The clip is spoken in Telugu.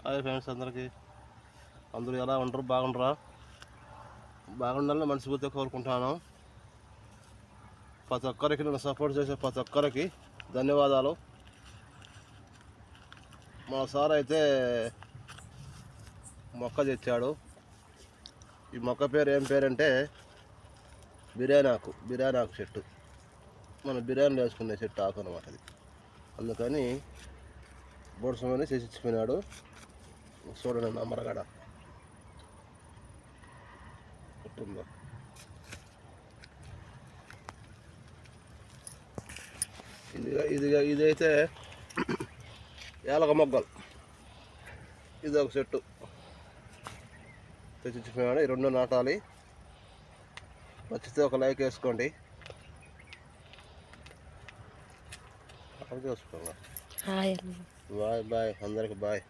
హాయ్ ఫ్రెండ్స్ అందరికీ. అందరూ ఎలా ఉంటారు? బాగుంటారా? బాగుండాలని మనస్ఫూర్తిగా కోరుకుంటున్నాను. ప్రతి ఒక్కరికి నన్ను సపోర్ట్ చేసే ప్రతి ఒక్కరికి ధన్యవాదాలు. మా సార్ అయితే మొక్క తెచ్చాడు. ఈ మొక్క పేరు ఏం పేరంటే బిర్యానీ ఆకు చెట్టు. మనం బిర్యానీలు వేసుకునే చెట్టు ఆకు అనమాట అది. అందుకని బోడ్సమని చేసిచ్చిపోయినాడు. చూడండి నమ్మరగడ పుట్టిందో. ఇదైతే యాలక మొగ్గలు. ఇది ఒక చెట్టు తెచ్చిచ్చిపోయాడు. ఈ రెండు నాటాలి. నచ్చితే ఒక లైక్ వేసుకోండి. బాయ్ బాయ్ అందరికి బాయ్.